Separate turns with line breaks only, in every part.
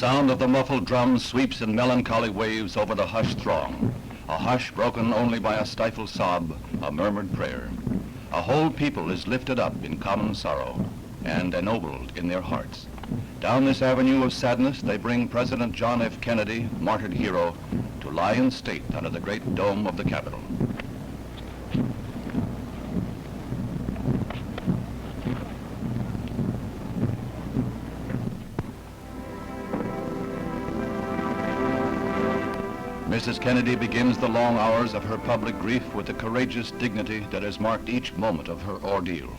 sound of the muffled drum sweeps in melancholy waves over the hushed throng, a hush broken only by a stifled sob, a murmured prayer. A whole people is lifted up in common sorrow and ennobled in their hearts. Down this avenue of sadness they bring President John F. Kennedy, martyred hero, to lie in state under the great dome of the Capitol. Mrs. Kennedy begins the long hours of her public grief with the courageous dignity that has marked each moment of her ordeal.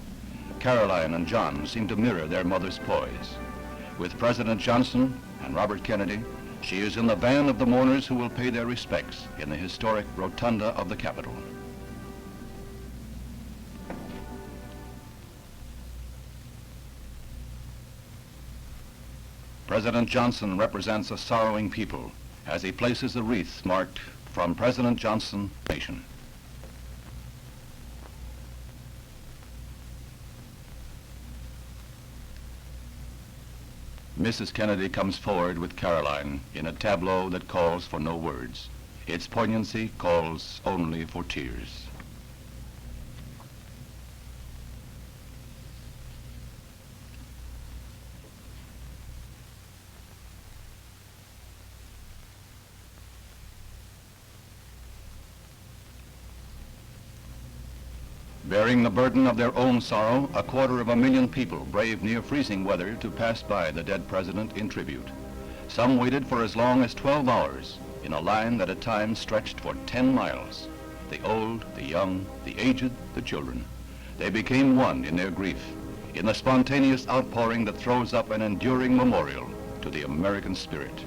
Caroline and John seem to mirror their mother's poise. With President Johnson and Robert Kennedy, she is in the van of the mourners who will pay their respects in the historic rotunda of the Capitol. President Johnson represents a sorrowing people as he places a wreath marked "From President Johnson, Nation." Mrs. Kennedy comes forward with Caroline in a tableau that calls for no words. Its poignancy calls only for tears. Bearing the burden of their own sorrow, 250,000 people braved near freezing weather to pass by the dead president in tribute. Some waited for as long as 12 hours in a line that at times stretched for 10 miles. The old, the young, the aged, the children. They became one in their grief, in the spontaneous outpouring that throws up an enduring memorial to the American spirit.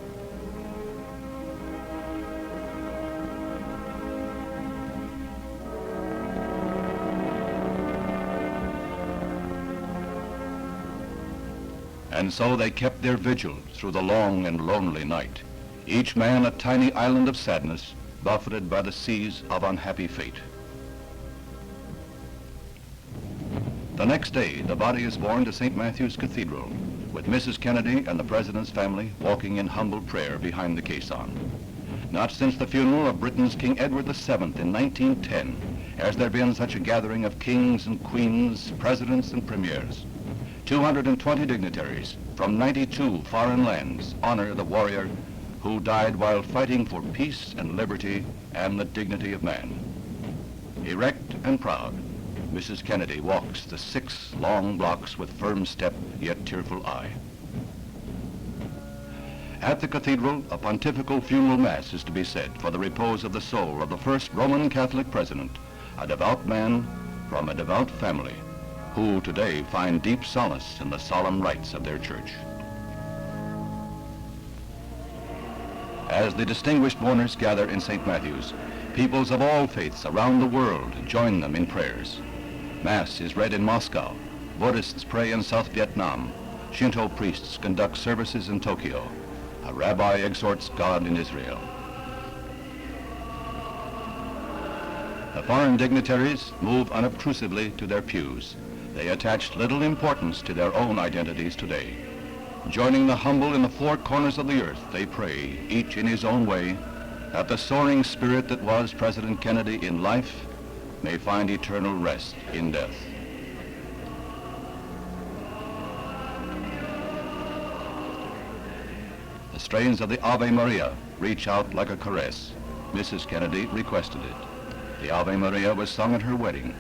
And so they kept their vigil through the long and lonely night, each man a tiny island of sadness, buffeted by the seas of unhappy fate. The next day, the body is borne to St. Matthew's Cathedral, with Mrs. Kennedy and the President's family walking in humble prayer behind the caisson. Not since the funeral of Britain's King Edward VII in 1910 has there been such a gathering of kings and queens, presidents and premiers. 220 dignitaries from 92 foreign lands honor the warrior who died while fighting for peace and liberty and the dignity of man. Erect and proud, Mrs. Kennedy walks the 6 long blocks with firm step yet tearful eye. At the cathedral, a Pontifical Funeral Mass is to be said for the repose of the soul of the first Roman Catholic president, a devout man from a devout family, who today find deep solace in the solemn rites of their church. As the distinguished mourners gather in St. Matthew's, peoples of all faiths around the world join them in prayers. Mass is read in Moscow, Buddhists pray in South Vietnam, Shinto priests conduct services in Tokyo, a rabbi exhorts God in Israel. The foreign dignitaries move unobtrusively to their pews. They attached little importance to their own identities today. Joining the humble in the 4 corners of the earth, they pray, each in his own way, that the soaring spirit that was President Kennedy in life may find eternal rest in death. The strains of the Ave Maria reach out like a caress. Mrs. Kennedy requested it. The Ave Maria was sung at her wedding.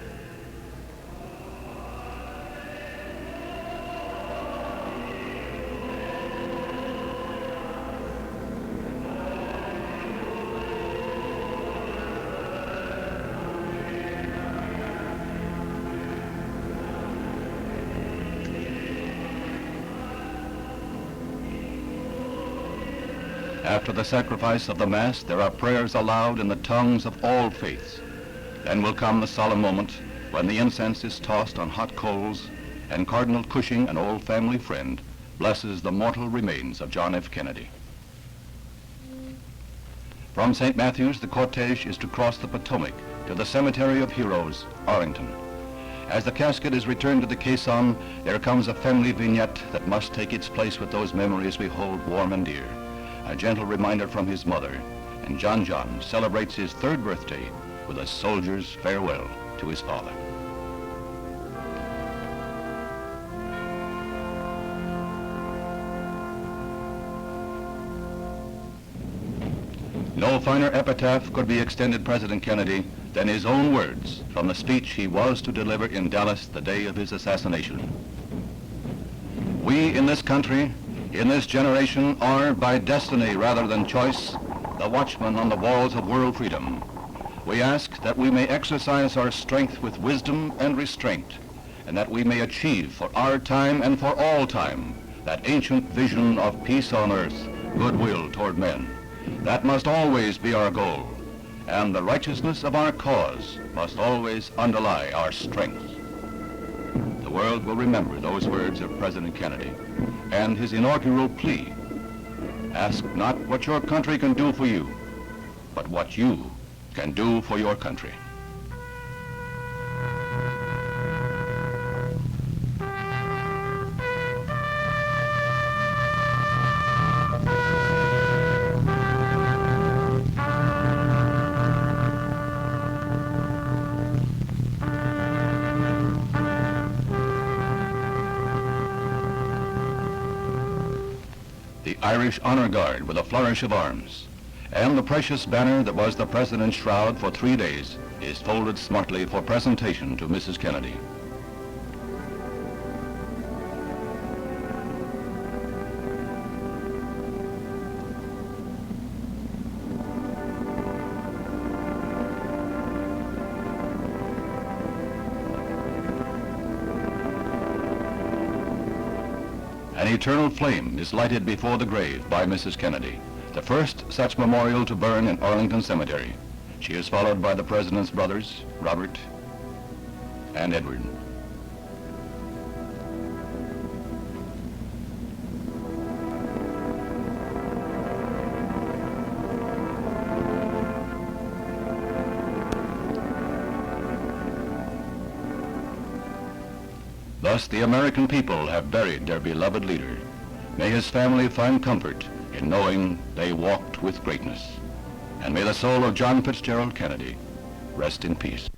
After the sacrifice of the Mass, there are prayers aloud in the tongues of all faiths. Then will come the solemn moment when the incense is tossed on hot coals and Cardinal Cushing, an old family friend, blesses the mortal remains of John F. Kennedy. From St. Matthew's, the cortege is to cross the Potomac to the Cemetery of Heroes, Arlington. As the casket is returned to the caisson, there comes a family vignette that must take its place with those memories we hold warm and dear. A gentle reminder from his mother, and John celebrates his 3rd birthday with a soldier's farewell to his father. No finer epitaph could be extended President Kennedy than his own words from the speech he was to deliver in Dallas the day of his assassination. We in this country, in this generation, are by destiny rather than choice, the watchmen on the walls of world freedom. We ask that we may exercise our strength with wisdom and restraint, and that we may achieve for our time and for all time that ancient vision of peace on earth, goodwill toward men. That must always be our goal, and the righteousness of our cause must always underlie our strength. The world will remember those words of President Kennedy and his inaugural plea. Ask not what your country can do for you, but what you can do for your country. The Irish Honor Guard with a flourish of arms, and the precious banner that was the President's shroud for 3 days is folded smartly for presentation to Mrs. Kennedy. An eternal flame is lighted before the grave by Mrs. Kennedy, the first such memorial to burn in Arlington Cemetery. She is followed by the President's brothers, Robert and Edward. Thus the American people have buried their beloved leader. May his family find comfort in knowing they walked with greatness. And may the soul of John Fitzgerald Kennedy rest in peace.